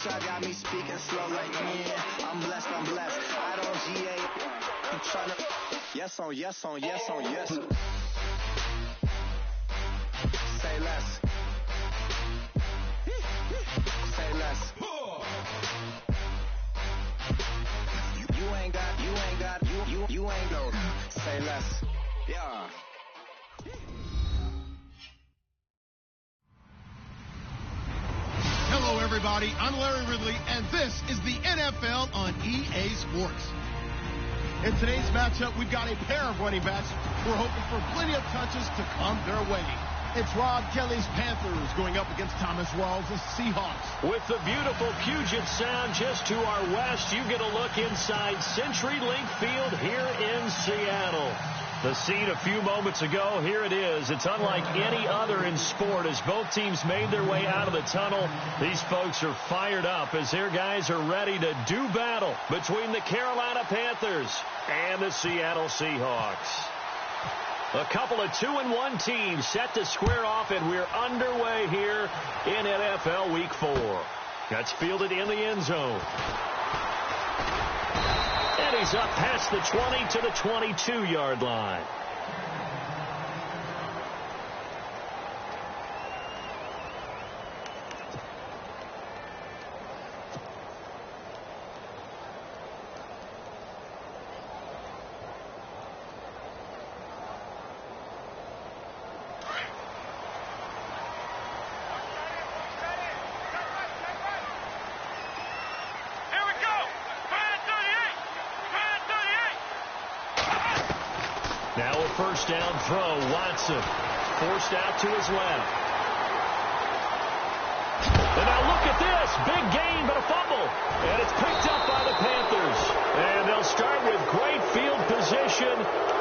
y'all got me speaking slow like, yeah, I'm blessed. I don't GA. I'm tryna. Yes on yes. Say less. Say less. You ain't go. Say less. Yeah. Hello, everybody. I'm Larry Ridley, and this is the NFL on EA Sports. In today's matchup, we've got a pair of running backs who are hoping for plenty of touches to come their way. It's Rob Kelly's Panthers going up against Thomas Rawls' Seahawks. With the beautiful Puget Sound just to our west, you get a look inside CenturyLink Field here in Seattle. The scene a few moments ago, here it is. It's unlike any other in sport as both teams made their way out of the tunnel. These folks are fired up as their guys are ready to do battle between the Carolina Panthers and the Seattle Seahawks. A couple of 2-1 teams set to square off, and we're underway here in NFL Week 4. That's fielded in the end zone. And he's up past the 20 to the 22-yard line. Now a first down throw. Watson forced out to his left. And now look at this. Big gain, but a fumble. And it's picked up by the Panthers. And they'll start with great field position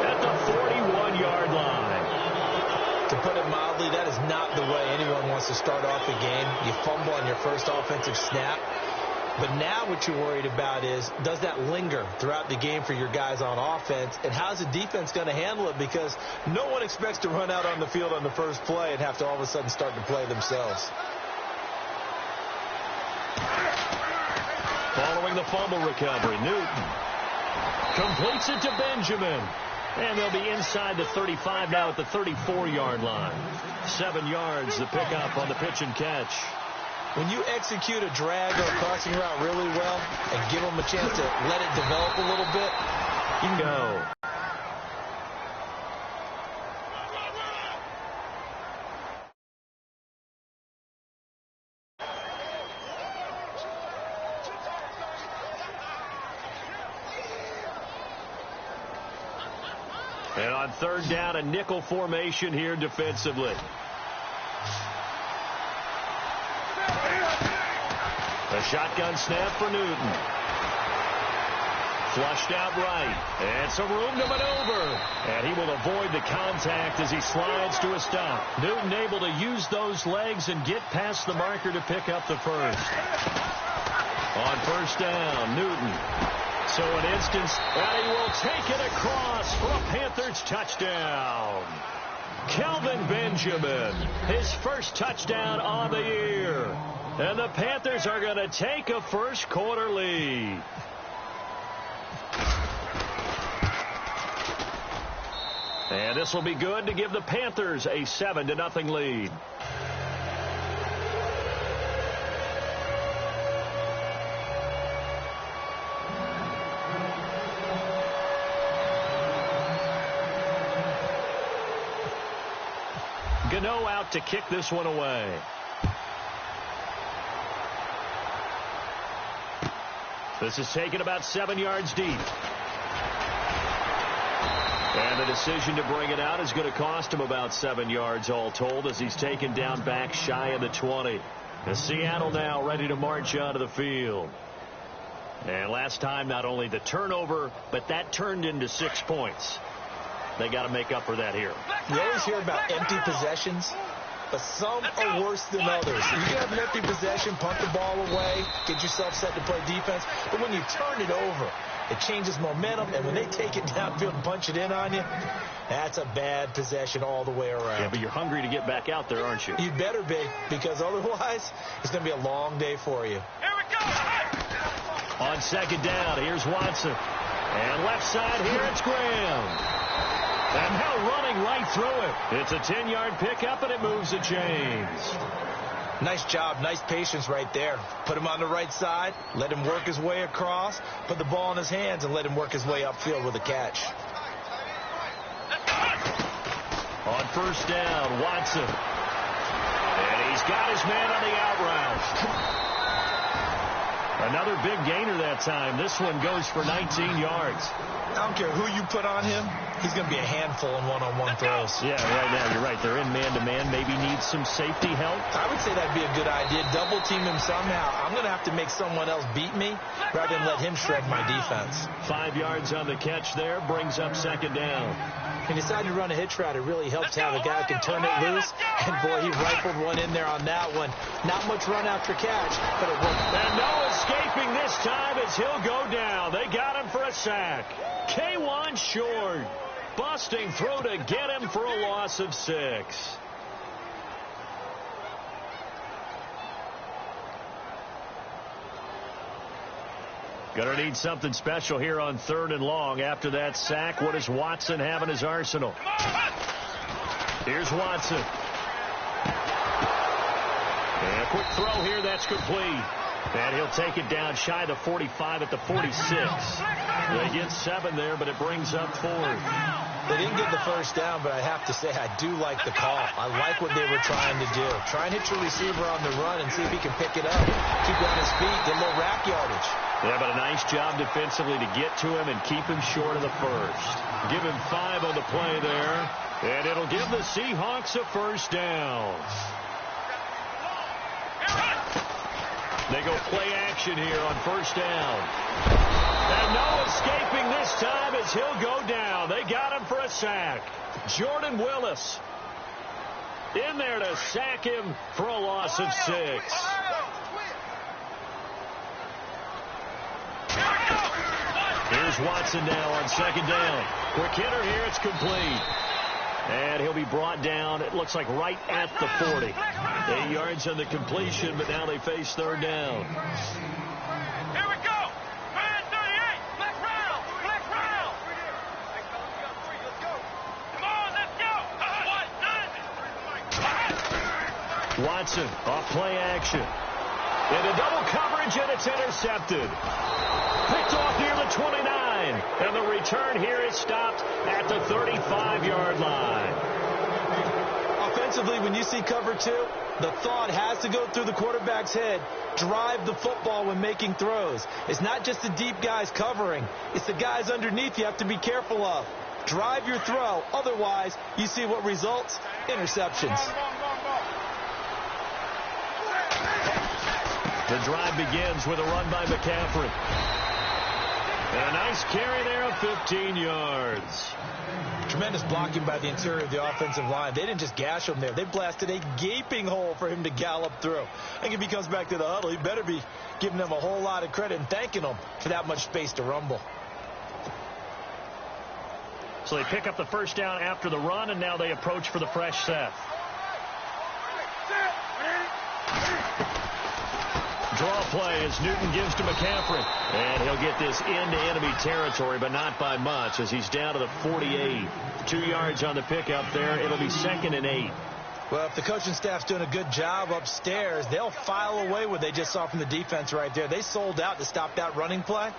at the 41-yard line. To put it mildly, that is not the way anyone wants to start off a game. You fumble on your first offensive snap. But now what you're worried about is, does that linger throughout the game for your guys on offense? And how's the defense going to handle it? Because no one expects to run out on the field on the first play and have to all of a sudden start to play themselves. Following the fumble recovery, Newton completes it to Benjamin. And they'll be inside the 35 now at the 34-yard line. 7 yards the pickup on the pitch and catch. When you execute a drag or a crossing route really well and give them a chance to let it develop a little bit, you can go. And on third down, a nickel formation here defensively. A shotgun snap for Newton. Flushed out right. And some room to maneuver. And he will avoid the contact as he slides to a stop. Newton able to use those legs and get past the marker to pick up the first. On first down, Newton. So an instance, and he will take it across for a Panthers touchdown. Kelvin Benjamin, his first touchdown on the year. And the Panthers are going to take a first quarter lead. And this will be good to give the Panthers a 7-0 lead. Gano out to kick this one away. This is taken about 7 yards deep. And the decision to bring it out is going to cost him about 7 yards all told as he's taken down back shy of the 20. And Seattle now ready to march onto the field. And last time, not only the turnover, but that turned into 6 points. They got to make up for that here. You always hear about empty possessions, but some are worse than others. You can have an empty possession, punt the ball away, get yourself set to play defense. But when you turn it over, it changes momentum. And when they take it downfield and punch it in on you, that's a bad possession all the way around. Yeah, but you're hungry to get back out there, aren't you? You better be, because otherwise it's going to be a long day for you. Here we go. On second down, here's Watson. And left side here, it's Graham. And now running right through it. It's a 10-yard pickup, and it moves the chains. Nice job, nice patience right there. Put him on the right side, let him work his way across, put the ball in his hands, and let him work his way upfield with a catch. On first down, Watson. And he's got his man on the out route. Another big gainer that time. This one goes for 19 yards. I don't care who you put on him. He's going to be a handful in one-on-one throws. Yeah, right now, you're right. They're in man-to-man. Maybe needs some safety help. I would say that'd be a good idea. Double team him somehow. I'm going to have to make someone else beat me rather than let him shred my defense. 5 yards on the catch there. Brings up second down. He decided to run a hitch route. It really helps to have a guy who can turn it loose. And, boy, he rifled one in there on that one. Not much run after catch, but it worked. And no escaping this time as he'll go down. They got him for a sack. K1 short. Busting through to get him for a loss of 6. Gonna need something special here on 3rd and long. After that sack, what does Watson have in his arsenal? Here's Watson. And a quick throw here, that's complete. And he'll take it down shy of the 45 at the 46. They get 7 there, but it brings up 4. They didn't get the first down, but I have to say I do like the call. I like what they were trying to do. Try and hit your receiver on the run and see if he can pick it up. Keep it on his feet, get a little rack yardage. Yeah, but a nice job defensively to get to him and keep him short of the first. Give him 5 on the play there, and it'll give the Seahawks a first down. They go play action here on first down. And no escaping this time as he'll go down. They got him for a sack. Jordan Willis in there to sack him for a loss of 6. Here's Watson now on second down. Quick hitter here. It's complete. And he'll be brought down, it looks like, right at the 40. 8 yards on the completion, but now they face 3rd down. Here we go. Man 38. Black round. Black round. Come on, let's go. Watson off play action. Into double coverage, and it's intercepted. Picked off near the 29. And the return here is stopped at the 35-yard line. Offensively, when you see cover 2, the thought has to go through the quarterback's head. Drive the football when making throws. It's not just the deep guys covering. It's the guys underneath you have to be careful of. Drive your throw. Otherwise, you see what results? Interceptions. The drive begins with a run by McCaffrey. And a nice carry there of 15 yards. Tremendous blocking by the interior of the offensive line. They didn't just gash him there. They blasted a gaping hole for him to gallop through. I think if he comes back to the huddle, he better be giving them a whole lot of credit and thanking them for that much space to rumble. So they pick up the first down after the run, and now they approach for the fresh set. Draw play as Newton gives to McCaffrey. And he'll get this into enemy territory, but not by much as he's down to the 48. 2 yards on the pickup there. It'll be 2nd and 8. Well, if the coaching staff's doing a good job upstairs, they'll file away what they just saw from the defense right there. They sold out to stop that running play.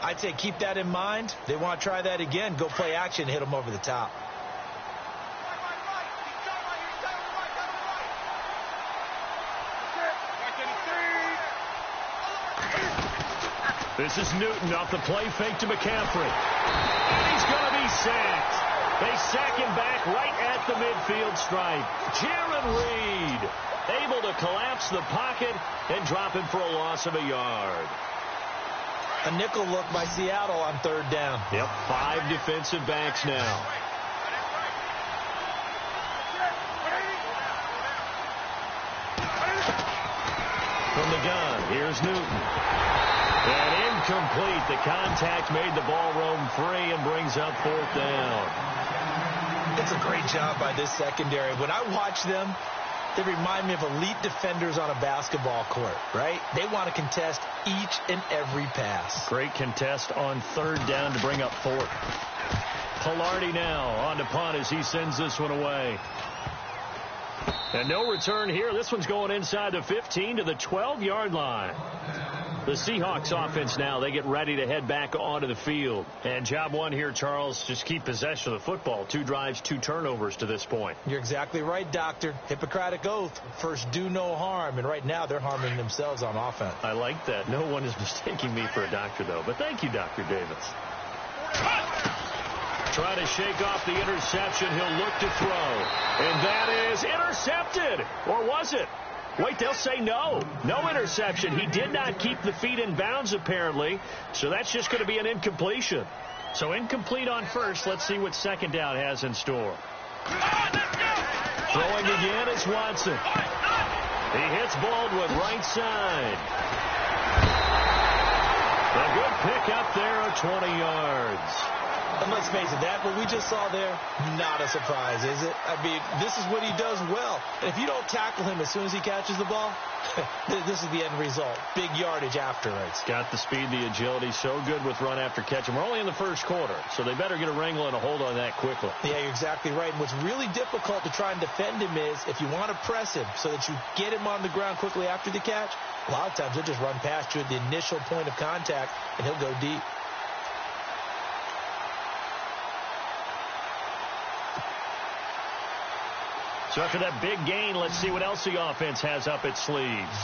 I'd say keep that in mind. They want to try that again. Go play action and hit them over the top. This is Newton off the play fake to McCaffrey. And he's going to be sacked. They sack him back right at the midfield stripe. Jaron Reed able to collapse the pocket and drop him for a loss of a yard. A nickel look by Seattle on 3rd down. Yep, 5 defensive backs now. From the gun, here's Newton. And incomplete. The contact made the ball roam free and brings up 4th down. It's a great job by this secondary. When I watch them, They remind me of elite defenders on a basketball court, right? They want to contest each and every pass. Great contest on third down to bring up fourth. Pilardi now on to punt as he sends this one away. And no return here. This one's going inside the 15 to the 12-yard line. The Seahawks offense now, they get ready to head back onto the field. And job one here, Charles, just keep possession of the football. 2 drives, 2 turnovers to this point. You're exactly right, Doctor. Hippocratic oath. First, do no harm. And right now, they're harming themselves on offense. I like that. No one is mistaking me for a doctor, though. But thank you, Dr. Davis. Trying to shake off the interception. He'll look to throw. And that is intercepted. Or was it? Wait, they'll say no. No interception. He did not keep the feet in bounds, apparently. So that's just going to be an incompletion. So incomplete on first. Let's see what second down has in store. Throwing again is Watson. He hits Baldwin right side. A good pick up there of 20 yards. And let's face it, that what we just saw there, not a surprise, is it? I mean, this is what he does well. And if you don't tackle him as soon as he catches the ball, this is the end result. Big yardage afterwards. Got the speed, the agility, so good with run after catch. And we're only in the first quarter, so they better get a wrangle and a hold on that quickly. Yeah, you're exactly right. And what's really difficult to try and defend him is if you want to press him so that you get him on the ground quickly after the catch, a lot of times he'll just run past you at the initial point of contact, and he'll go deep. So after that big gain, let's see what else the offense has up its sleeves.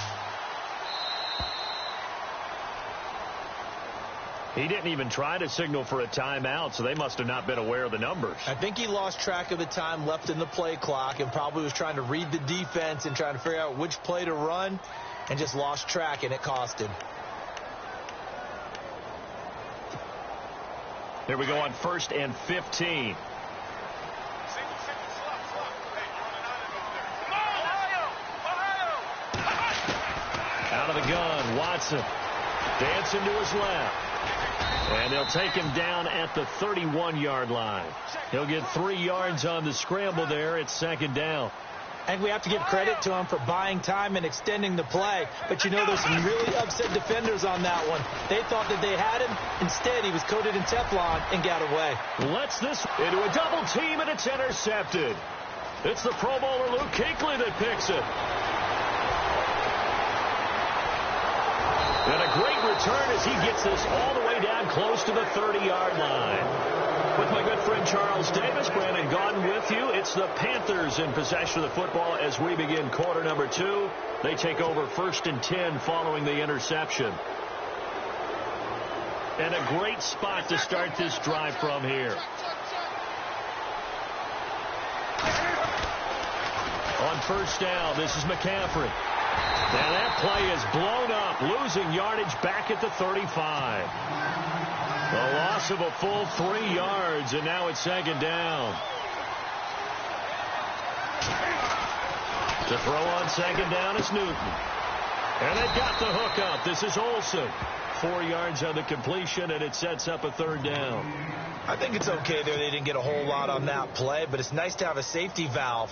He didn't even try to signal for a timeout, so they must have not been aware of the numbers. I think he lost track of the time left in the play clock and probably was trying to read the defense and trying to figure out which play to run and just lost track, and it cost him. Here we go on 1st and 15. Out of the gun, Watson dancing to his left. And they'll take him down at the 31-yard line. He'll get 3 yards on the scramble there. It's second down. And we have to give credit to him for buying time and extending the play. But, you know, there's some really upset defenders on that one. They thought that they had him. Instead, he was coated in Teflon and got away. Let's this into a double team, and it's intercepted. It's the Pro Bowler Luke Kuechly that picks it. And a great return as he gets this all the way down close to the 30-yard line. With my good friend Charles Davis, Brandon Gaudin with you. It's the Panthers in possession of the football as we begin quarter number 2. They take over 1st and 10 following the interception. And a great spot to start this drive from here. On 1st down, this is McCaffrey. And that play is blown up, losing yardage back at the 35. A loss of a full 3 yards, and now it's second down. To throw on second down is Newton. And they've got the hook up. This is Olsen. 4 yards on the completion, and it sets up a 3rd down. I think it's okay there. They didn't get a whole lot on that play, but it's nice to have a safety valve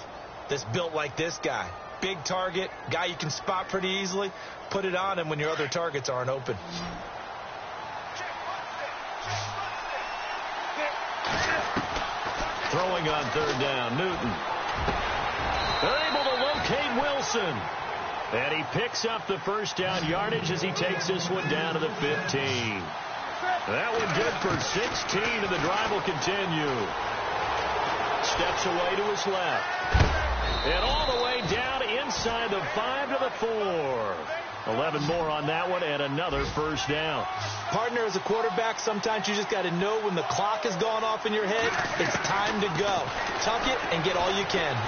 that's built like this guy. Big target, guy you can spot pretty easily. Put it on him when your other targets aren't open. Throwing on 3rd down, Newton. They're able to locate Wilson. And he picks up the 1st down yardage as he takes this one down to the 15. That one good for 16, and the drive will continue. Steps away to his left. And all the way down inside the 5 to the 4. 11 more on that one, and another 1st down. Partner, as a quarterback, sometimes you just got to know when the clock has gone off in your head, it's time to go. Tuck it and get all you can.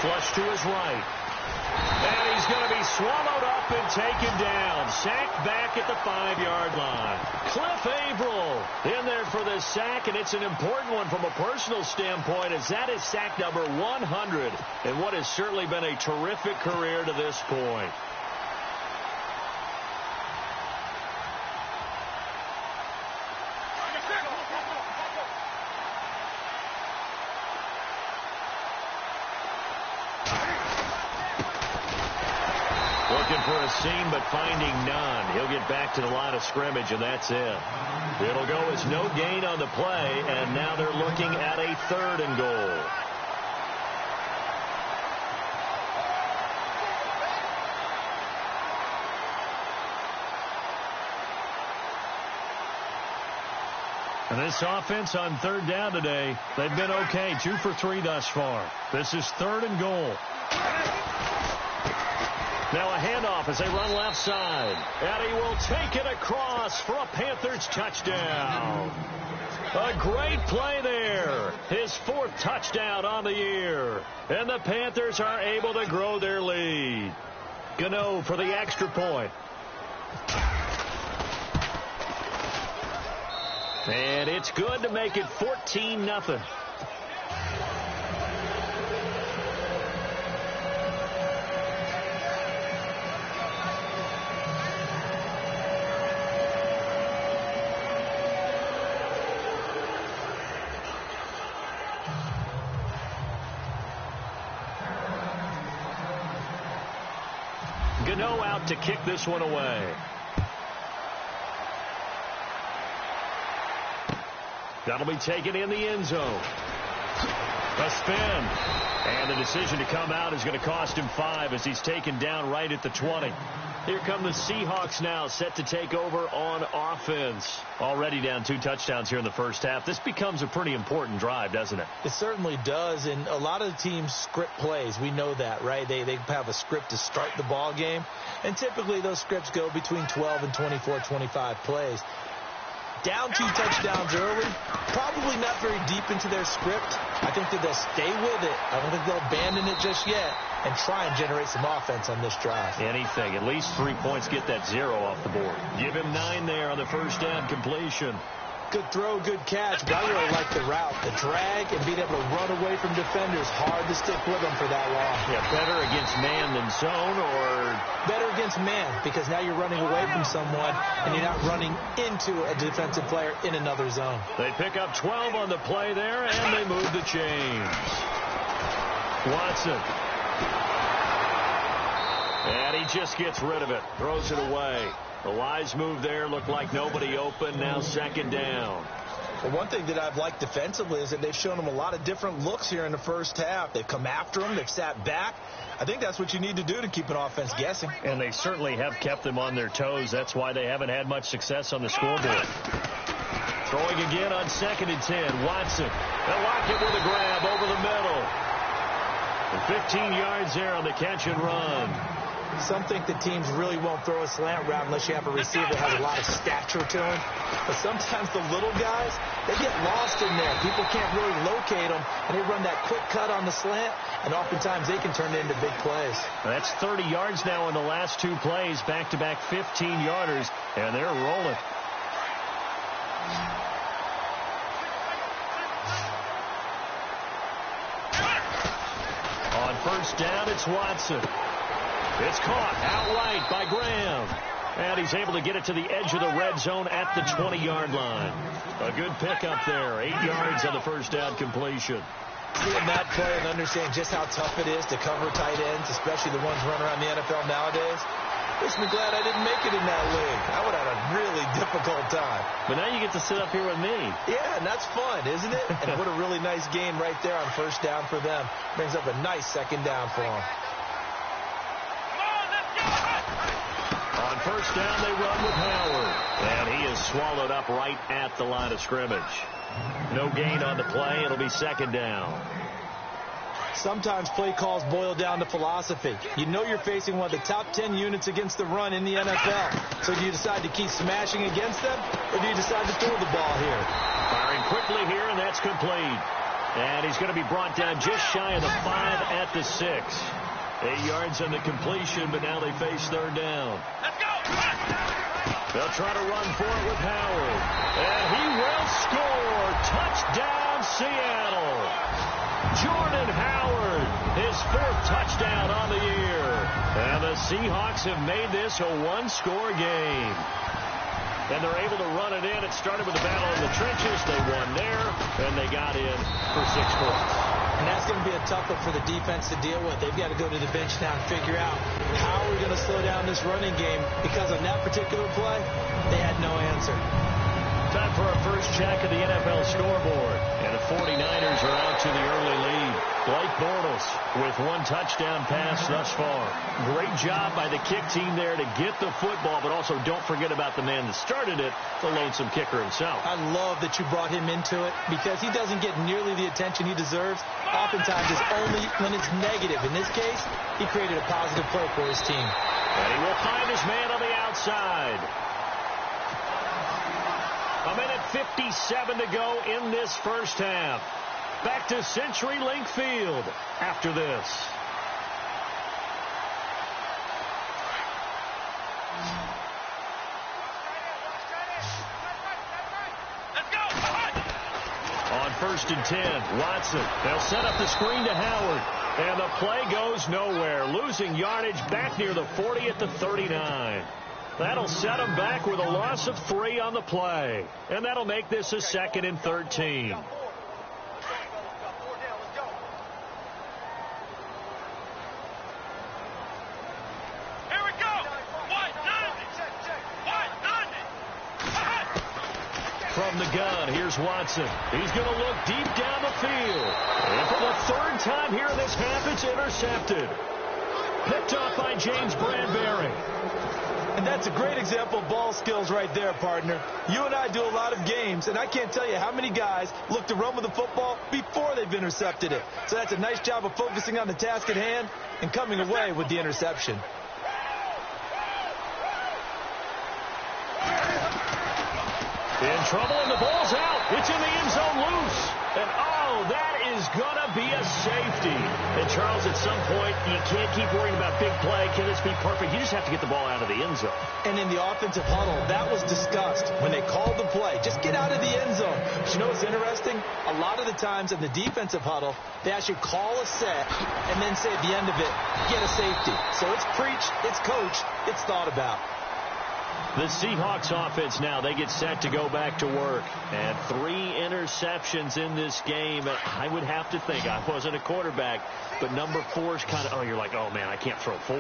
Flush to his right. And he's going to be swallowed up and taken down. Sacked back at the 5-yard line. Cliff Averill in there for the sack, and it's an important one from a personal standpoint, as that is sack number 100 in what has certainly been a terrific career to this point. the scene, but finding none. He'll get back to the line of scrimmage, and that's it. It'll go as no gain on the play, and now they're looking at a 3rd and goal. And this offense on 3rd down today, they've been okay. 2 for 3 thus far. This is 3rd and goal. Now a handoff as they run left side. And he will take it across for a Panthers touchdown. A great play there. His 4th touchdown on the year. And the Panthers are able to grow their lead. Gano for the extra point. And it's good to make it 14-0. Gano out to kick this one away. That'll be taken in the end zone. A spin. And the decision to come out is going to cost him 5 as he's taken down right at the 20. Here come the Seahawks now, set to take over on offense. Already down 2 touchdowns here in the first half. This becomes a pretty important drive, doesn't it? It certainly does, and a lot of teams script plays. We know that, right? They have a script to start the ball game, and typically those scripts go between 12 and 24, 25 plays. Down 2 touchdowns early, probably not very deep into their script. I think that they'll stay with it. I don't think they'll abandon it just yet and try and generate some offense on this drive. Anything. At least 3 points, get that 0 off the board. Give him 9 there on the first down completion. Good throw, good catch, but I really like the route. The drag and being able to run away from defenders, hard to stick with them for that long. Yeah, better against man than zone, or better against man, because now you're running away from someone and you're not running into a defensive player in another zone. They pick up 12 on the play there, and they move the chains. Watson. And he just gets rid of it, throws it away. The wise move there, looked like nobody open, now 2nd down. Well, one thing that I've liked defensively is that they've shown them a lot of different looks here in the first half. They've come after them, they've sat back. I think that's what you need to do to keep an offense guessing. And they certainly have kept them on their toes. That's why they haven't had much success on the scoreboard. Throwing again on 2nd and 10. Watson. They'll lock it with a grab over the middle. And 15 yards there on the catch and run. Some think that teams really won't throw a slant route unless you have a receiver that has a lot of stature to him. But sometimes the little guys, they get lost in there. People can't really locate them, and they run that quick cut on the slant, and oftentimes they can turn it into big plays. That's 30 yards now in the last 2 plays, back-to-back 15-yarders, and they're rolling. On first down, it's Watson. It's caught outright by Graham. And he's able to get it to the edge of the red zone at the 20-yard line. A good pickup there. 8 yards on the first down completion. Seeing that play and understanding just how tough it is to cover tight ends, especially the ones running around the NFL nowadays, makes me glad I didn't make it in that league. I would have had a really difficult time. But now you get to sit up here with me. Yeah, and that's fun, isn't it? And what a really nice game right there on first down for them. Brings up a nice 2nd down for them. On first down, they run with Howard. And he is swallowed up right at the line of scrimmage. No gain on the play. It'll be 2nd down. Sometimes play calls boil down to philosophy. You know you're facing one of the top 10 units against the run in the NFL. So do you decide to keep smashing against them, or do you decide to throw the ball here? Firing quickly here, and that's complete. And he's going to be brought down just shy of the 5 at the 6. 8 yards on the completion, but now they face 3rd down. Let's go! They'll try to run for it with Howard. And he will score. Touchdown, Seattle. Jordan Howard, his 4th touchdown on the year. And the Seahawks have made this a 1-score game. And they're able to run it in. It started with a battle in the trenches. They won there, and they got in for 6 points. And that's going to be a tough one for the defense to deal with. They've got to go to the bench now and figure out how are we going to slow down this running game, because on that particular play, they had no answer. Time for our first check of the NFL scoreboard. And the 49ers are out to the early lead. Blake Bortles with one touchdown pass thus far. Great job by the kick team there to get the football, but also don't forget about the man that started it, the lonesome kicker himself. I love that you brought him into it, because he doesn't get nearly the attention he deserves. Oftentimes it's only when it's negative. In this case, he created a positive play for his team. And he will find his man on the outside. A minute 57 to go in this first half. Back to CenturyLink Field after this. Let's go. On 1st and 10, Watson. They'll set up the screen to Howard. And the play goes nowhere. Losing yardage back near the 40 at the 39. That'll set them back with a loss of 3 on the play. And that'll make this a 2nd and 13. From the gun, here's Watson. He's going to look deep down the field. And for the 3rd time here in this half, it's intercepted. Picked off by James Bradbury. And that's a great example of ball skills right there, partner. You and I do a lot of games, and I can't tell you how many guys look to run with the football before they've intercepted it. So that's a nice job of focusing on the task at hand and coming away with the interception. In trouble, and the ball's out. It's in the end zone loose. And, oh, that is going to be a safety. And, Charles, at some point, you can't keep worrying about big play. Can this be perfect? You just have to get the ball out of the end zone. And in the offensive huddle, that was discussed when they called the play. Just get out of the end zone. But you know what's interesting? A lot of the times in the defensive huddle, they actually call a set and then say at the end of it, get a safety. So it's preached, it's coached, it's thought about. The Seahawks offense now, they get set to go back to work. And 3 interceptions in this game. I would have to think, I wasn't a quarterback, but number 4 is kind of, oh, you're like, oh, man, I can't throw 4.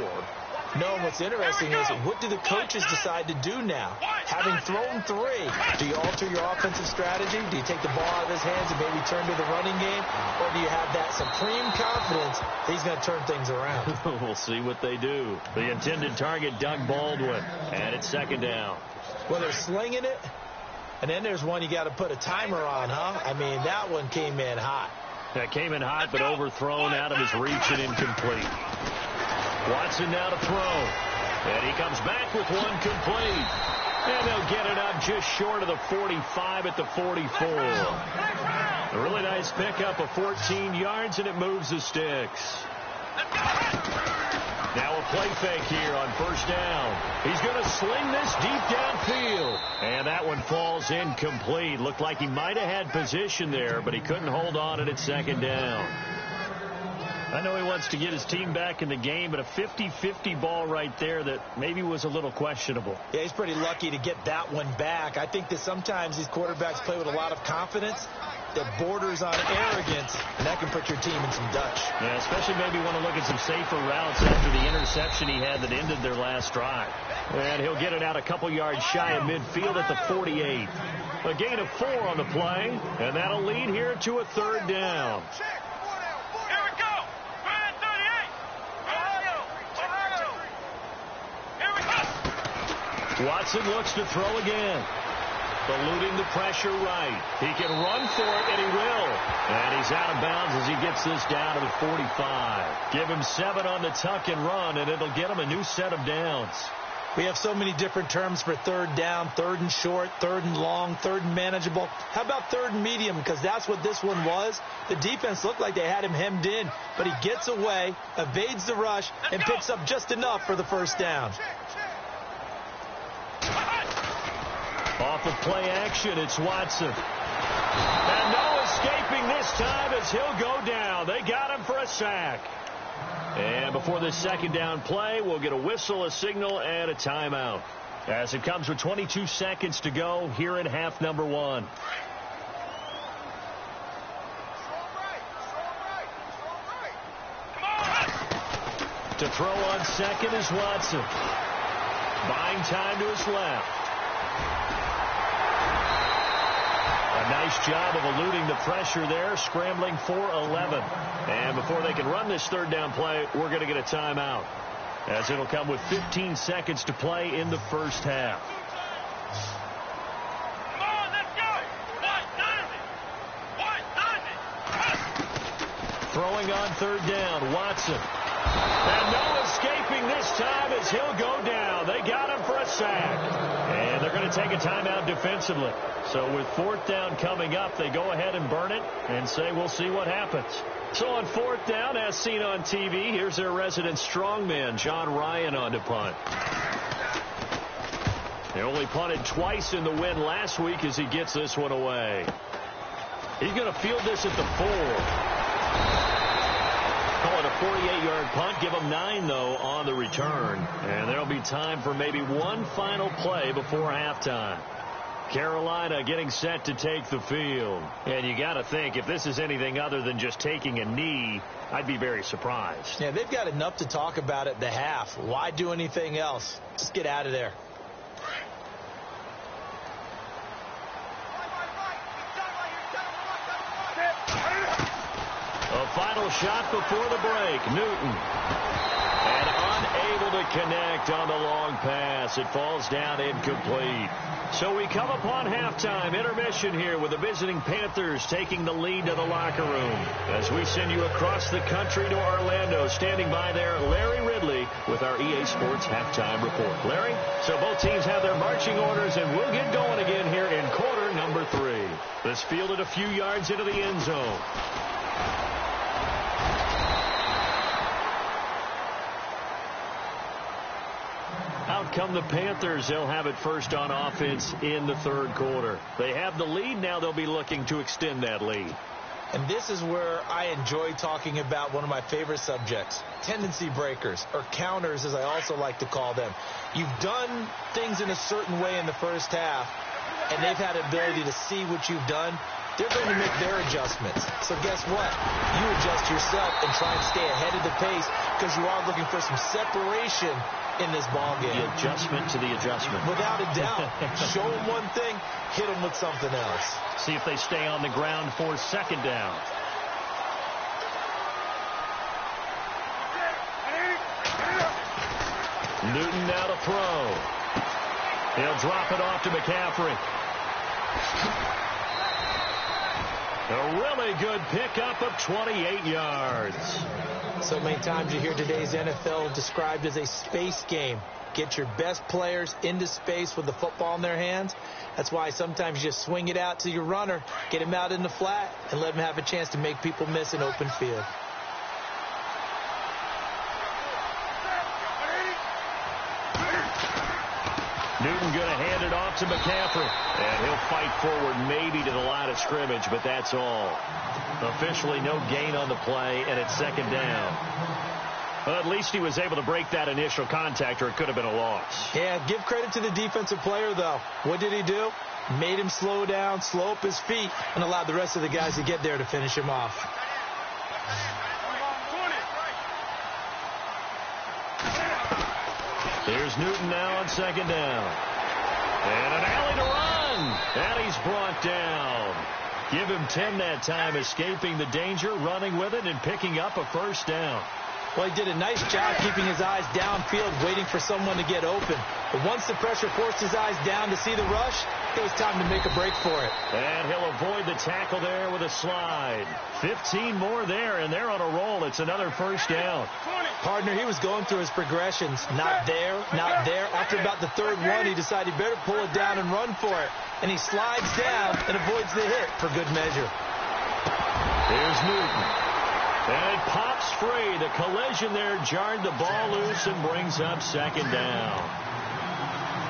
No, what's interesting is what do the coaches decide to do now? Having thrown 3, do you alter your offensive strategy? Do you take the ball out of his hands and maybe turn to the running game? Or do you have that supreme confidence that he's going to turn things around? We'll see what they do. The intended target, Doug Baldwin, and it's 2nd down. Well, they're slinging it, and then there's one you got to put a timer on, huh? I mean, that one came in hot. That came in hot, but overthrown out of his reach and incomplete. Watson now to throw. And he comes back with one complete. And they'll get it up just short of the 45 at the 44. A really nice pickup of 14 yards, and it moves the sticks. Now a play fake here on 1st down. He's going to sling this deep downfield. And that one falls incomplete. Looked like he might have had position there, but he couldn't hold on at 2nd down. I know he wants to get his team back in the game, but a 50-50 ball right there that maybe was a little questionable. Yeah, he's pretty lucky to get that one back. I think that sometimes these quarterbacks play with a lot of confidence that borders on arrogance, and that can put your team in some Dutch. Yeah, especially maybe want to look at some safer routes after the interception he had that ended their last drive. And he'll get it out a couple yards shy of midfield at the 48. A gain of 4 on the play, and that'll lead here to a 3rd down. Watson looks to throw again. Eluding the pressure right. He can run for it, and he will. And he's out of bounds as he gets this down to the 45. Give him 7 on the tuck and run, and it'll get him a new set of downs. We have so many different terms for 3rd down, 3rd and short, 3rd and long, 3rd and manageable. How about 3rd and medium? Because that's what this one was. The defense looked like they had him hemmed in, but he gets away, evades the rush, and picks up just enough for the 1st down. Off of play action, it's Watson. And no escaping this time as he'll go down. They got him for a sack. And before this 2nd down play, we'll get a whistle, a signal, and a timeout. As it comes with 22 seconds to go here in half number 1. To throw on second is Watson. Buying time to his left. A nice job of eluding the pressure there, scrambling for 11. And before they can run this third down play, we're going to get a timeout, as it'll come with 15 seconds to play in the first half. Come on, let's go. Throwing on third down, Watson. And no escaping this time as he'll go down. They got him for a sack. And they're going to take a timeout defensively. So with fourth down coming up, they go ahead and burn it and say we'll see what happens. So on fourth down, as seen on TV, here's their resident strongman, John Ryan, on to punt. They only punted twice in the win last week as he gets this one away. He's going to field this at the 4. Call it a 48-yard punt. Give them 9, though, on the return. And there'll be time for maybe one final play before halftime. Carolina getting set to take the field. And you got to think, if this is anything other than just taking a knee, I'd be very surprised. Yeah, they've got enough to talk about at the half. Why do anything else? Just get out of there. A final shot before the break. Newton. And unable to connect on the long pass. It falls down incomplete. So we come upon halftime intermission here with the visiting Panthers taking the lead to the locker room. As we send you across the country to Orlando, standing by there, Larry Ridley with our EA Sports halftime report. Larry? So both teams have their marching orders, and we'll get going again here in quarter number 3. This fielded a few yards into the end zone. Out come the Panthers. They'll have it first on offense in the third quarter. They have the lead. Now they'll be looking to extend that lead. And this is where I enjoy talking about one of my favorite subjects, tendency breakers, or counters as I also like to call them. You've done things in a certain way in the first half, and they've had the ability to see what you've done. They're going to make their adjustments. So guess what? You adjust yourself and try and stay ahead of the pace because you are looking for some separation in this ball game. The adjustment to the adjustment. Without a doubt. Show them one thing, hit them with something else. See if they stay on the ground for second down. Newton now to throw. He'll drop it off to McCaffrey. A really good pickup of 28 yards. So many times you hear today's NFL described as a space game. Get your best players into space with the football in their hands. That's why sometimes you just swing it out to your runner, get him out in the flat, and let him have a chance to make people miss an open field. Newton going to hand it off to McCaffrey. And he'll fight forward maybe to the line of scrimmage, but that's all. Officially no gain on the play, and it's second down. Well, at least he was able to break that initial contact, or it could have been a loss. Yeah, give credit to the defensive player, though. What did he do? Made him slow down, slow up his feet, and allowed the rest of the guys to get there to finish him off. Here's Newton now on second down. And an alley to run. And he's brought down. Give him 10 that time, escaping the danger, running with it, and picking up a first down. Well, he did a nice job keeping his eyes downfield, waiting for someone to get open. But once the pressure forced his eyes down to see the rush, it was time to make a break for it. And he'll avoid the tackle there with a slide. 15 more there, and they're on a roll. It's another first down. Partner, he was going through his progressions. Not there, not there. After about the third one, he decided he better pull it down and run for it. And he slides down and avoids the hit for good measure. Here's Newton. And it pops free. The collision there jarred the ball loose and brings up second down.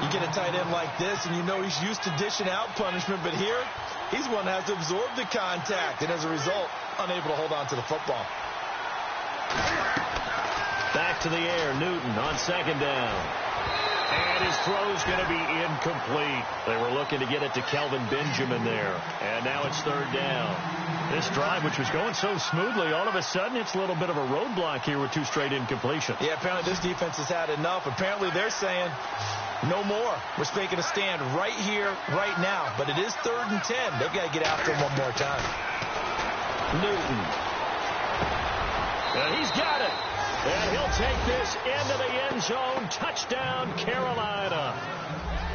You get a tight end like this, and you know he's used to dishing out punishment, but here, he's one that has to absorb the contact, and as a result, unable to hold on to the football. Back to the air, Newton on second down. And his throw's going to be incomplete. They were looking to get it to Kelvin Benjamin there. And now it's third down. This drive, which was going so smoothly, all of a sudden it's a little bit of a roadblock here with 2 straight incompletions. Yeah, apparently this defense has had enough. Apparently they're saying no more. We're making a stand right here, right now. But it is 3rd and 10. They've got to get after him one more time. Newton. And he's got it. And he'll take this into the end zone. Touchdown, Carolina.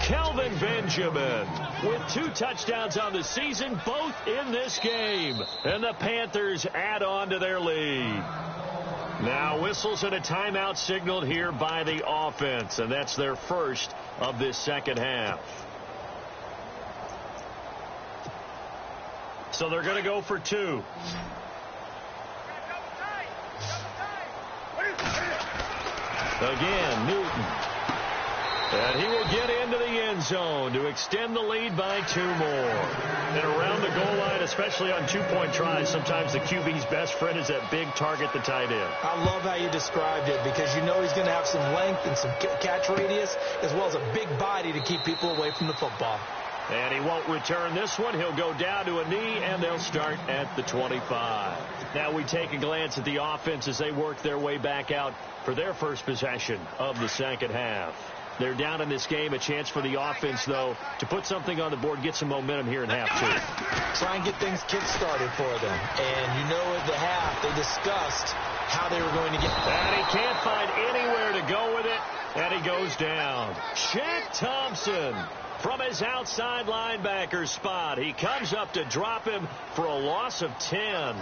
Kelvin Benjamin with 2 touchdowns on the season, both in this game. And the Panthers add on to their lead. Now whistles and a timeout signaled here by the offense. And that's their first of this second half. So they're going to go for 2. Again, Newton. And he will get into the end zone to extend the lead by 2 more. And around the goal line, especially on 2-point tries, sometimes the QB's best friend is that big target, the tight end. I love how you described it because you know he's going to have some length and some catch radius as well as a big body to keep people away from the football. And he won't return this one. He'll go down to a knee, and they'll start at the 25. Now we take a glance at the offense as they work their way back out for their first possession of the second half. They're down in this game. A chance for the offense, though, to put something on the board, get some momentum here in half 2. Try and get things kick-started for them. And you know at the half they discussed how they were going to get. And he can't find anywhere to go with it, and he goes down. Shaq Thompson from his outside linebacker spot. He comes up to drop him for a loss of 10.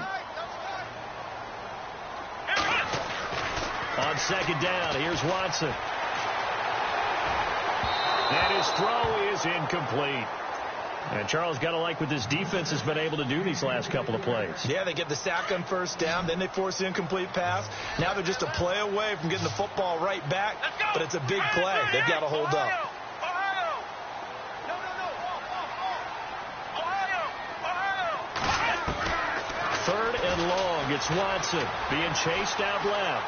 On second down, here's Watson. And his throw is incomplete. And Charles, got to like what this defense has been able to do these last couple of plays. Yeah, they get the sack on first down, then they force the incomplete pass. Now they're just a play away from getting the football right back, but it's a big play. They've got to hold up. Third and long. It's Watson being chased out left.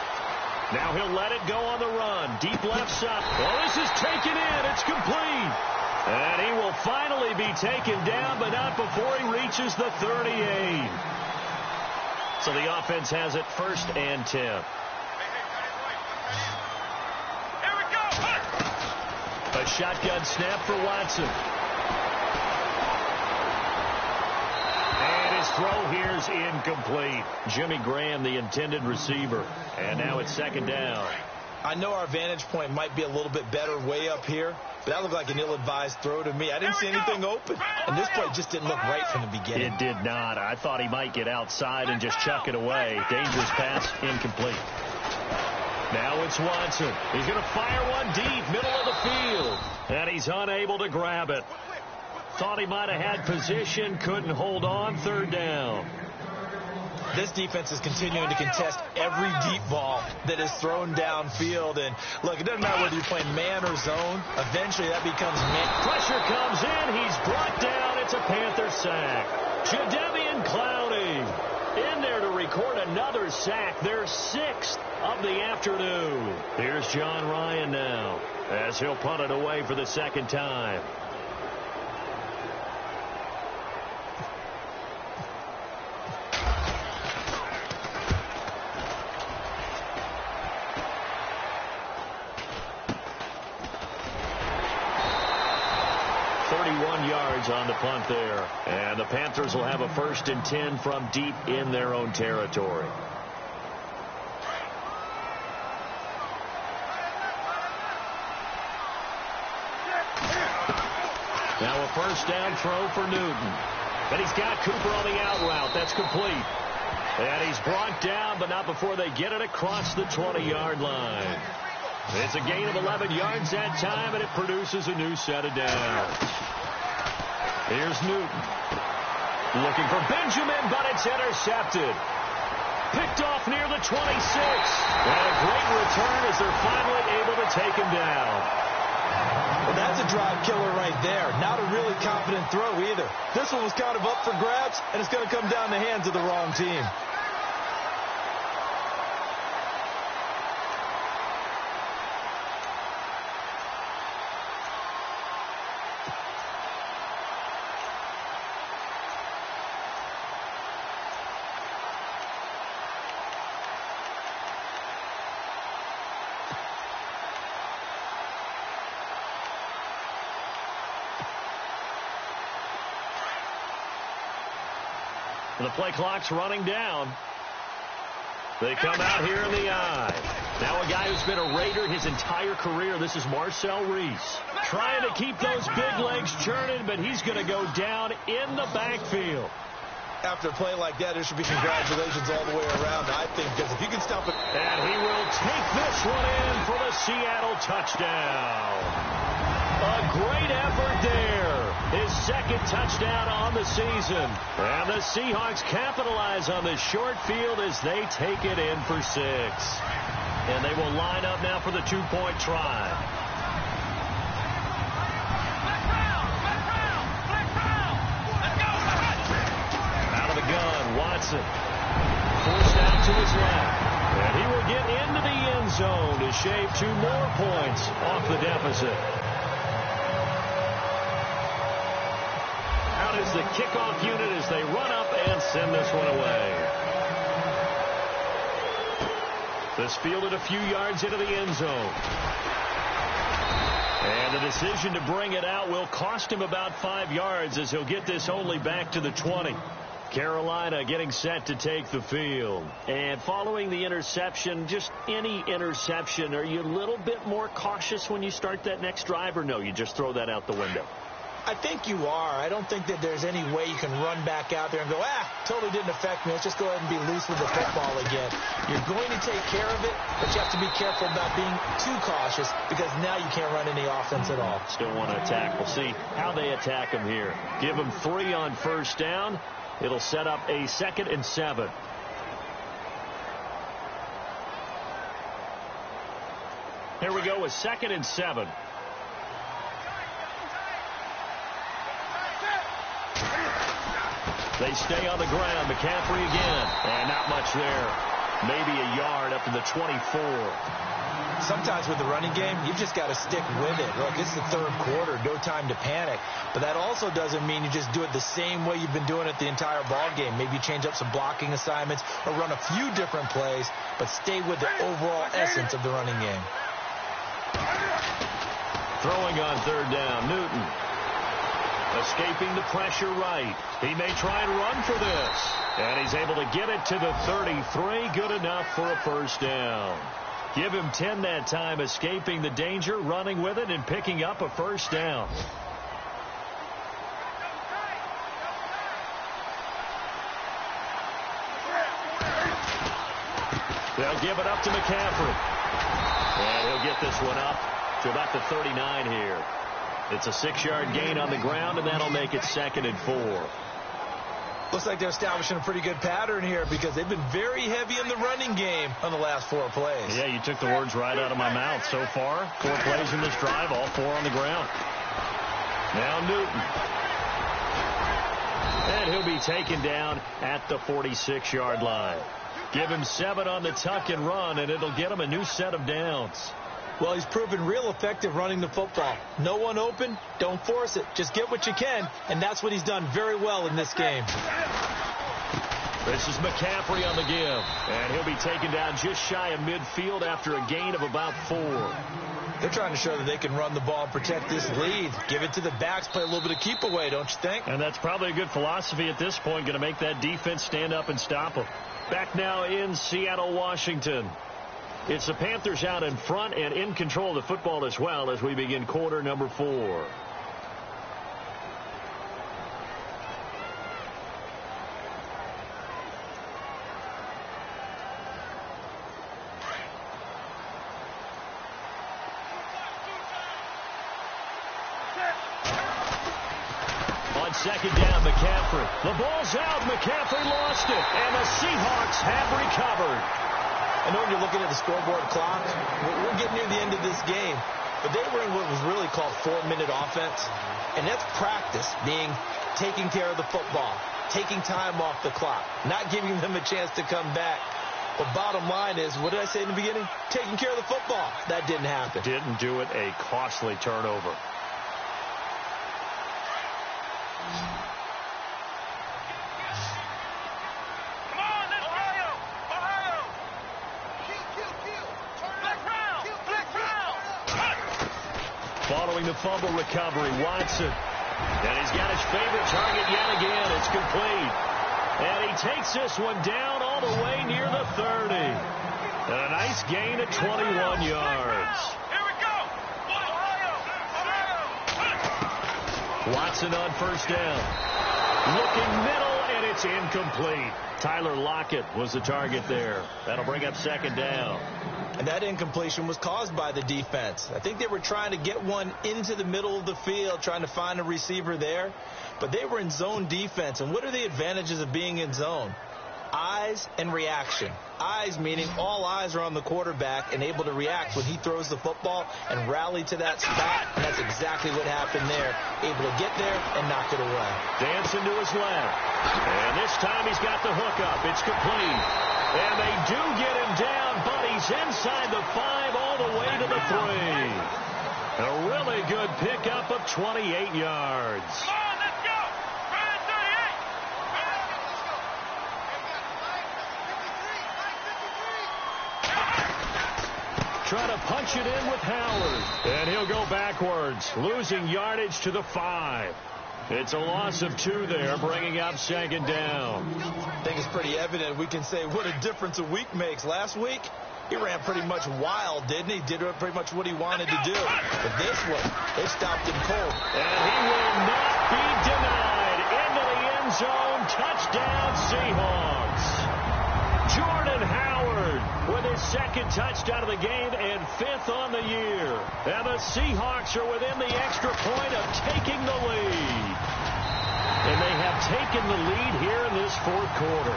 Now he'll let it go on the run. Deep left side. Well, this is taken in. It's complete. And he will finally be taken down, but not before he reaches the 38. So the offense has it 1st and 10. Here we go. A shotgun snap for Watson. And his throw here is incomplete. Jimmy Graham, the intended receiver. And now it's second down. I know our vantage point might be a little bit better way up here, but that looked like an ill-advised throw to me. I didn't see anything open, and this play just didn't look right from the beginning. It did not. I thought he might get outside and just chuck it away. Dangerous pass, incomplete. Now it's Watson. He's going to fire one deep, middle of the field, and he's unable to grab it. Thought he might have had position, couldn't hold on, third down. This defense is continuing to contest every deep ball that is thrown downfield. And, look, it doesn't matter whether you're playing man or zone. Eventually, that becomes man. Pressure comes in. He's brought down. It's a Panther sack. Jadeveon Clowney in there to record another sack. Their 6th of the afternoon. Here's John Ryan now as he'll punt it away for the second time. On the punt there. And the Panthers will have a 1st and 10 from deep in their own territory. Now a first down throw for Newton. And he's got Cooper on the out route. That's complete. And he's brought down, but not before they get it across the 20-yard line. It's a gain of 11 yards that time, and it produces a new set of downs. Here's Newton. Looking for Benjamin, but it's intercepted. Picked off near the 26. And a great return as they're finally able to take him down. Well, that's a drive killer right there. Not a really confident throw either. This one was kind of up for grabs, and it's going to come down the hands of the wrong team. The play clock's running down. They come out here in the I. Now a guy who's been a Raider his entire career. This is Marcel Reese. Trying to keep those big legs churning, but he's going to go down in the backfield. After a play like that, there should be congratulations all the way around, I think, because if you can stop it. And he will take this one in for the Seattle touchdown. A great effort there. His second touchdown on the season. And the Seahawks capitalize on this short field as they take it in for 6. And they will line up now for the two-point try. Out of the gun, Watson. Forced out to his left. And he will get into the end zone to shave 2 more points off the deficit. Out is the kickoff unit as they run up and send this one away. This fielded a few yards into the end zone. And the decision to bring it out will cost him about 5 yards as he'll get this only back to the 20. Carolina getting set to take the field. And following the interception, just any interception, are you a little bit more cautious when you start that next drive, or no, you just throw that out the window? I think you are. I don't think that there's any way you can run back out there and go, totally didn't affect me. Let's just go ahead and be loose with the football again. You're going to take care of it, but you have to be careful about being too cautious because now you can't run any offense at all. Still want to attack. We'll see how they attack him here. Give him 3 on first down. It'll set up a 2nd and 7. Here we go with 2nd and 7. They stay on the ground. McCaffrey again. And not much there. Maybe a yard up to the 24. Sometimes with the running game, you've just got to stick with it. Look, it's the 3rd quarter. No time to panic. But that also doesn't mean you just do it the same way you've been doing it the entire ball game. Maybe you change up some blocking assignments or run a few different plays, but stay with the overall essence of the running game. Throwing on 3rd down, Newton. Escaping the pressure right. He may try and run for this. And he's able to get it to the 33. Good enough for a first down. Give him 10 that time, escaping the danger, running with it, and picking up a first down. They'll give it up to McCaffrey. And he'll get this one up to about the 39 here. It's a 6-yard gain on the ground, and that'll make it 2nd and 4. Looks like they're establishing a pretty good pattern here because they've been very heavy in the running game on the last 4 plays. Yeah, you took the words right out of my mouth. So far, 4 plays in this drive, all 4 on the ground. Now Newton. And he'll be taken down at the 46-yard line. Give him 7 on the tuck and run, and it'll get him a new set of downs. Well, he's proven real effective running the football. No one open, don't force it. Just get what you can, and that's what he's done very well in this game. This is McCaffrey on the give, and he'll be taken down just shy of midfield after a gain of about 4. They're trying to show that they can run the ball and protect this lead. Give it to the backs, play a little bit of keep away, don't you think? And that's probably a good philosophy at this point, going to make that defense stand up and stop them. Back now in Seattle, Washington. It's the Panthers out in front and in control of the football as well as we begin quarter number 4. On 2nd down, McCaffrey. The ball's out. McCaffrey lost it. And the Seahawks have recovered. I know when you're looking at the scoreboard clock, we're getting near the end of this game, but they were in what was really called 4-minute offense, and that's practice, being taking care of the football, taking time off the clock, not giving them a chance to come back. But bottom line is, what did I say in the beginning? Taking care of the football. That didn't happen. Didn't do it, a costly turnover. Following the fumble recovery, Watson. And he's got his favorite target yet again. It's complete. And he takes this one down all the way near the 30. And a nice gain of 21 yards. Here we go. Watson on first down. Looking middle, and it's incomplete. Tyler Lockett was the target there. That'll bring up second down. And that incompletion was caused by the defense. I think they were trying to get one into the middle of the field, trying to find a receiver there. But they were in zone defense. And what are the advantages of being in zone? Eyes and reaction. Eyes meaning all eyes are on the quarterback and able to react when he throws the football and rally to that spot. And that's exactly what happened there. Able to get there and knock it away. Dancing to his left. And this time he's got the hook up. It's complete. And they do get him down, but he's inside the 5 all the way to the 3. A really good pickup of 28 yards. Come on, let's go. Ryan 38. Trying to punch it in with Howard. And he'll go backwards, losing yardage to the 5. It's a loss of 2 there, bringing up second down. I think it's pretty evident. We can say what a difference a week makes. Last week, he ran pretty much wild, didn't he? Did pretty much what he wanted to do. But this one, it stopped him cold. And he will not be denied. Into the end zone. Touchdown, Seahawks. Jordan Howard with his second touchdown of the game and 5th on the year. And the Seahawks are within the extra point of taking the lead. And they have taken the lead here in this fourth quarter.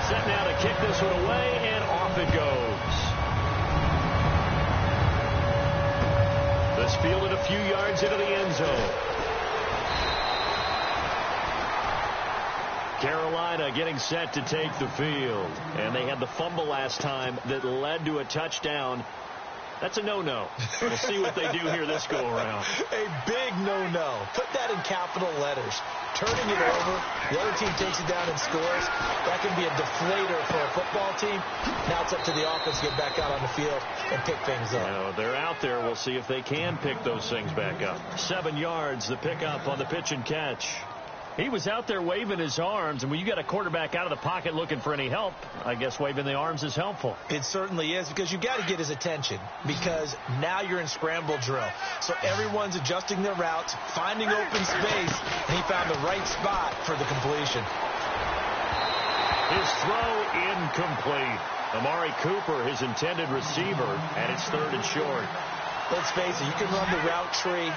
Set now to kick this one away, and off it goes. This fielded a few yards into the end zone. Carolina getting set to take the field. And they had the fumble last time that led to a touchdown. That's a no-no. We'll see what they do here this go-around. A big no-no. Put that in capital letters. Turning it over, the other team takes it down and scores. That can be a deflator for a football team. Now it's up to the offense to get back out on the field and pick things up. Now, they're out there. We'll see if they can pick those things back up. 7 yards, the pickup on the pitch and catch. He was out there waving his arms, and when you got a quarterback out of the pocket looking for any help, I guess waving the arms is helpful. It certainly is, because you got to get his attention, because now you're in scramble drill. So everyone's adjusting their routes, finding open space, and he found the right spot for the completion. His throw incomplete. Amari Cooper, his intended receiver, and it's 3rd and short. Let's face it, you can run the route tree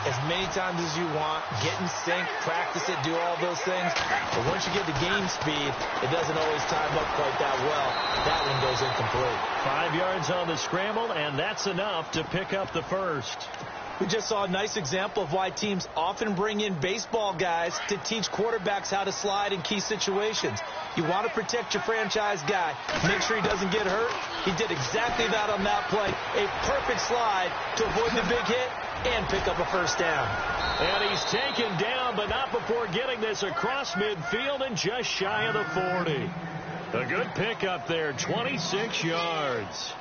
as many times as you want, get in sync, practice it, do all those things. But once you get to game speed, it doesn't always time up quite that well. That one goes incomplete. 5 yards on the scramble, and that's enough to pick up the first. We just saw a nice example of why teams often bring in baseball guys to teach quarterbacks how to slide in key situations. You want to protect your franchise guy. Make sure he doesn't get hurt. He did exactly that on that play. A perfect slide to avoid the big hit and pick up a first down. And he's taken down, but not before getting this across midfield and just shy of the 40. A good pickup there, 26 yards.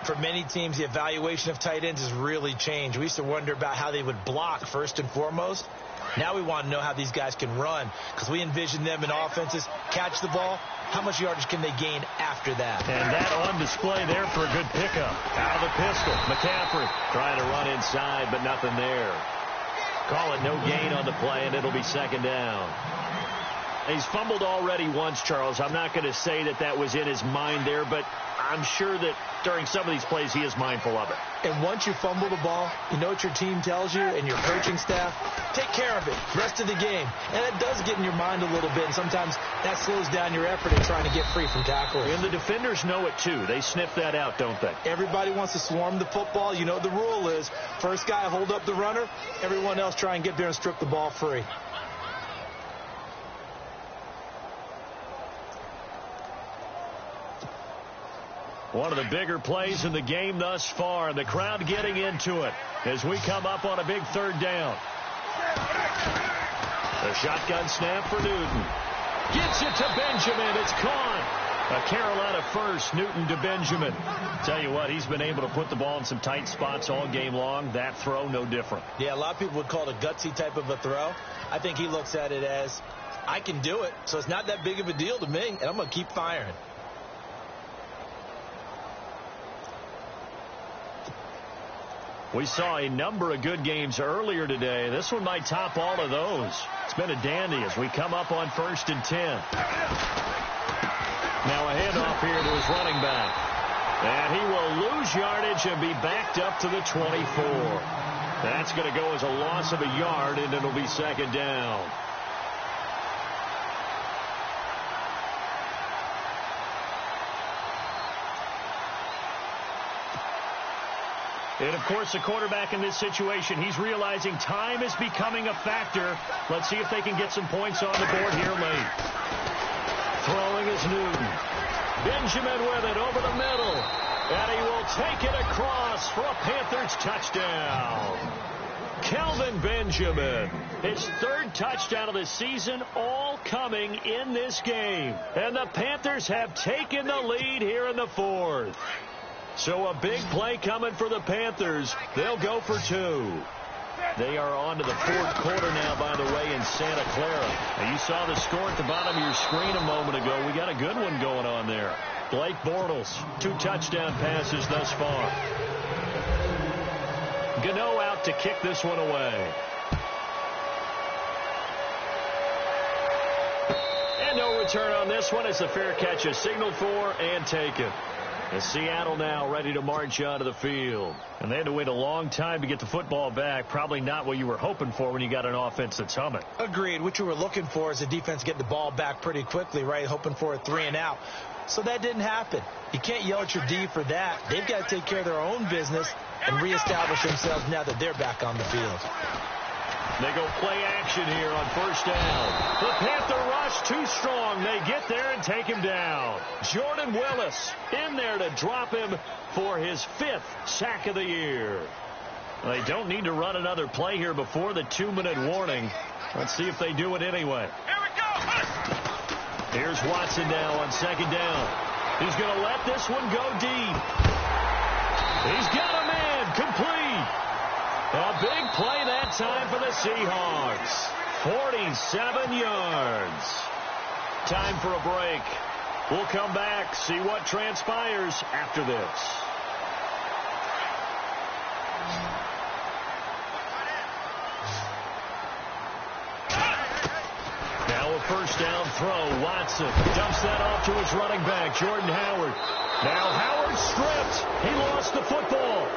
For many teams, the evaluation of tight ends has really changed. We used to wonder about how they would block first and foremost. Now we want to know how these guys can run, because we envision them in offenses catch the ball. How much yardage can they gain after that? And that on display there for a good pickup. Out of the pistol, McCaffrey trying to run inside, but nothing there. Call it no gain on the play, and it'll be second down. He's fumbled already once, Charles. I'm not going to say that that was in his mind there, but I'm sure that during some of these plays he is mindful of it. And once you fumble the ball, you know what your team tells you and your coaching staff? Take care of it rest of the game. And it does get in your mind a little bit, and sometimes that slows down your effort in trying to get free from tackling. And the defenders know it too. They sniff that out, don't they? Everybody wants to swarm the football. You know the rule is first guy hold up the runner, everyone else try and get there and strip the ball free. One of the bigger plays in the game thus far. The crowd getting into it as we come up on a big third down. The shotgun snap for Newton. Gets it to Benjamin. It's caught. A Carolina first, Newton to Benjamin. Tell you what, he's been able to put the ball in some tight spots all game long. That throw, no different. Yeah, a lot of people would call it a gutsy type of a throw. I think he looks at it as, I can do it, so it's not that big of a deal to me, and I'm going to keep firing. We saw a number of good games earlier today. This one might top all of those. It's been a dandy as we come up on 1st and 10. Now a handoff here to his running back. And he will lose yardage and be backed up to the 24. That's going to go as a loss of a yard, and it'll be second down. And, of course, the quarterback in this situation, he's realizing time is becoming a factor. Let's see if they can get some points on the board here late. Throwing is Newton. Benjamin with it over the middle. And he will take it across for a Panthers touchdown. Kelvin Benjamin, his 3rd touchdown of the season, all coming in this game. And the Panthers have taken the lead here in the 4th. So a big play coming for the Panthers. They'll go for 2. They are on to the 4th quarter now, by the way, in Santa Clara. Now, you saw the score at the bottom of your screen a moment ago. We got a good one going on there. Blake Bortles, 2 touchdown passes thus far. Gano out to kick this one away. And no return on this one as the fair catch is signaled for and taken. And Seattle now ready to march out of the field. And they had to wait a long time to get the football back. Probably not what you were hoping for when you got an offense that's humming. Agreed. What you were looking for is the defense getting the ball back pretty quickly, right? Hoping for a 3 and out. So that didn't happen. You can't yell at your D for that. They've got to take care of their own business and reestablish themselves now that they're back on the field. They go play action here on 1st down. The Panther rush too strong. They get there and take him down. Jordan Willis in there to drop him for his 5th sack of the year. They don't need to run another play here before the 2-minute warning. Let's see if they do it anyway. Here we go. Here's Watson now on 2nd down. He's going to let this one go deep. He's got a man complete. A big play that time for the Seahawks. 47 yards. Time for a break. We'll come back, see what transpires after this. Now a 1st down throw. Watson dumps that off to his running back, Jordan Howard. Now Howard stripped. He lost the football.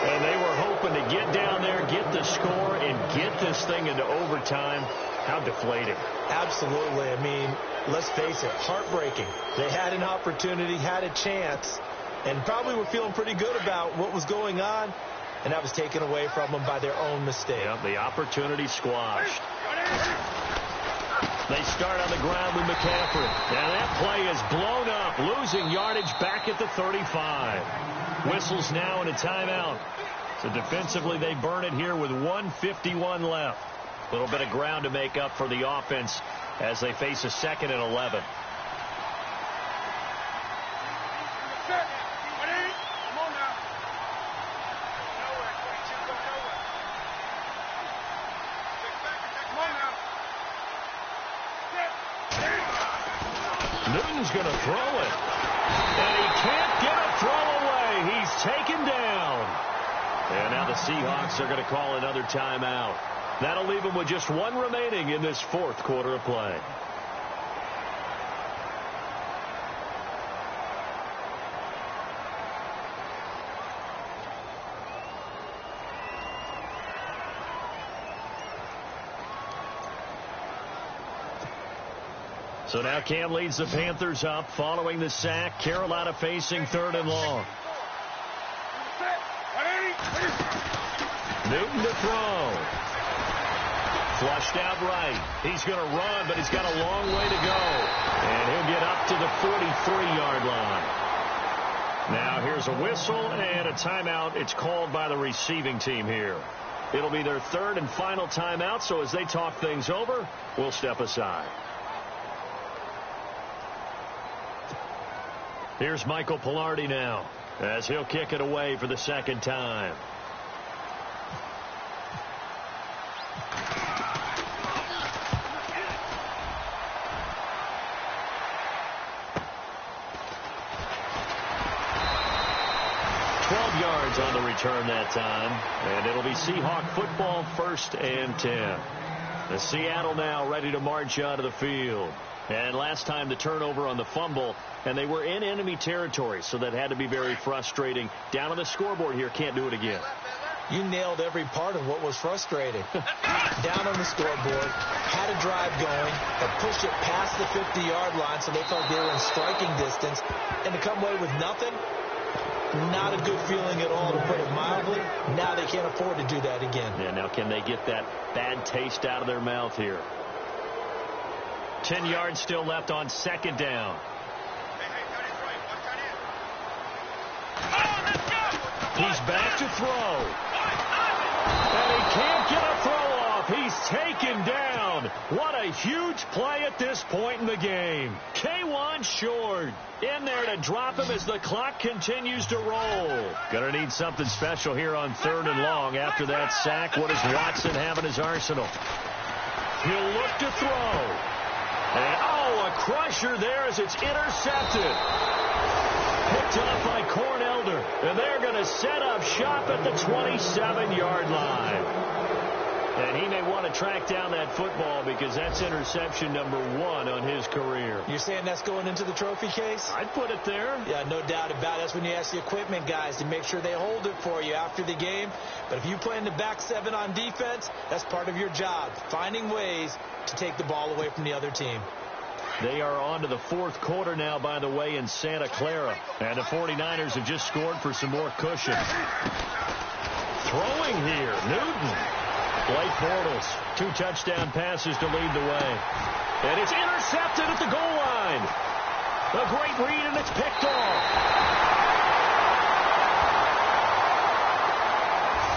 And they were hoping to get down there, get the score, and get this thing into overtime. How deflating. Absolutely. I mean, let's face it, heartbreaking. They had an opportunity, had a chance, and probably were feeling pretty good about what was going on, and that was taken away from them by their own mistake. Yep, the opportunity squashed. They start on the ground with McCaffrey. And that play is blown up, losing yardage back at the 35. Whistles now and a timeout. So defensively, they burn it here with 1:51 left. A little bit of ground to make up for the offense as they face a 2nd and 11. Newton's going to throw it. And he can't get a throw away. He's taken down. And now the Seahawks are going to call another timeout. That'll leave them with just 1 remaining in this 4th quarter of play. So now Cam leads the Panthers up following the sack. Carolina facing 3rd and long. Newton to throw. Flushed out right. He's going to run, but he's got a long way to go. And he'll get up to the 43-yard line. Now here's a whistle and a timeout. It's called by the receiving team here. It'll be their 3rd and final timeout, so as they talk things over, we'll step aside. Here's Michael Pilardi now, as he'll kick it away for the second time. Yards on the return that time, and it'll be Seahawk football, 1st and 10. The Seattle now ready to march out of the field. And last time the turnover on the fumble, and they were in enemy territory, so that had to be very frustrating. Down on the scoreboard here, can't do it again. You nailed every part of what was frustrating. Down on the scoreboard, had a drive going, but pushed it past the 50-yard line, so they felt they were in striking distance, and to come away with nothing. Not a good feeling at all, to put it mildly. Now they can't afford to do that again. Yeah, now can they get that bad taste out of their mouth here? 10 yards still left on 2nd down. He's back to throw. And he can't get a throw off. He's taken down. What a huge play at this point in the game. K1 Short in there to drop him as the clock continues to roll. Gonna need something special here on 3rd and long. After that sack, what does Watson have in his arsenal? He'll look to throw. And, oh, a crusher there as it's intercepted. Picked up by Cornelder. And they're going to set up shop at the 27-yard line. And he may want to track down that football because that's interception number 1 on his career. You're saying that's going into the trophy case? I'd put it there. Yeah, no doubt about it. That's when you ask the equipment guys to make sure they hold it for you after the game. But if you play in the back 7 on defense, that's part of your job, finding ways to take the ball away from the other team. They are on to the 4th quarter now, by the way, in Santa Clara. And the 49ers have just scored for some more cushion. Throwing here, Newton. Blake Bortles, 2 touchdown passes to lead the way. And it's intercepted at the goal line. A great read, and it's picked off.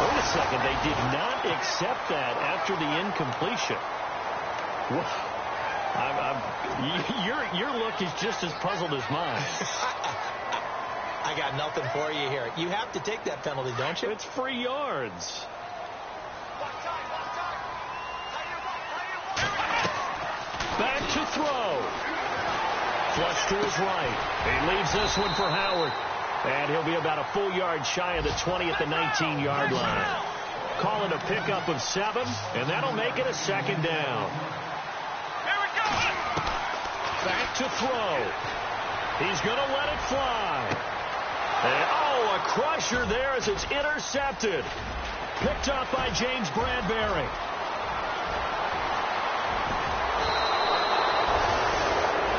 Wait a second, they did not accept that after the incompletion. Your look is just as puzzled as mine. I got nothing for you here. You have to take that penalty, don't you? It's free yards. Back to throw. Flush to his right. He leaves this one for Howard. And he'll be about a full yard shy of the 20 at the 19-yard line. Call it a pickup of 7, and that'll make it a 2nd down. Back to throw. He's going to let it fly. And, oh, a crusher there as it's intercepted. Picked up by James Bradbury.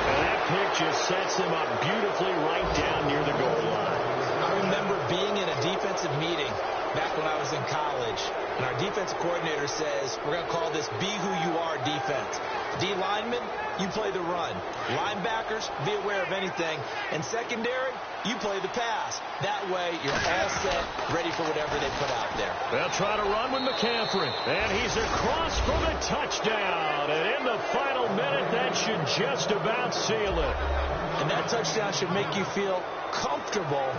And that pick just sets him up beautifully right down near the goal line. I remember being in a defensive meeting back when I was in college, and our defensive coordinator says, we're going to call this Be Who You Are defense. D linemen, you play the run. Linebackers, be aware of anything. And secondary, you play the pass. That way, you're all set, ready for whatever they put out there. They'll try to run with McCaffrey. And he's across for the touchdown. And in the final minute, that should just about seal it. And that touchdown should make you feel comfortable.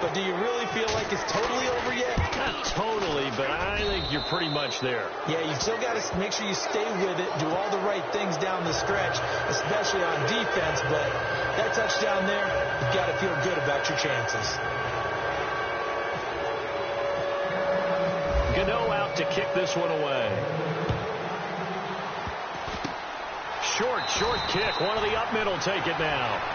But do you really feel like it's totally over yet? Not totally, but I think you're pretty much there. Yeah, you've still got to make sure you stay with it, do all the right things down the stretch, especially on defense. But that touchdown there, you've got to feel good about your chances. Gano out to kick this one away. Short kick. One of the up middle take it now.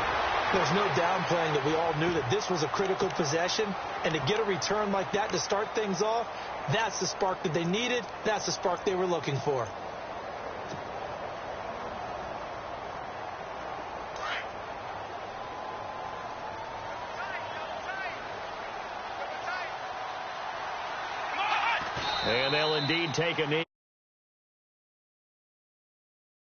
There's no downplaying that we all knew that this was a critical possession, and to get a return like that to start things off, that's the spark that they needed. That's the spark they were looking for. And they'll indeed take a knee.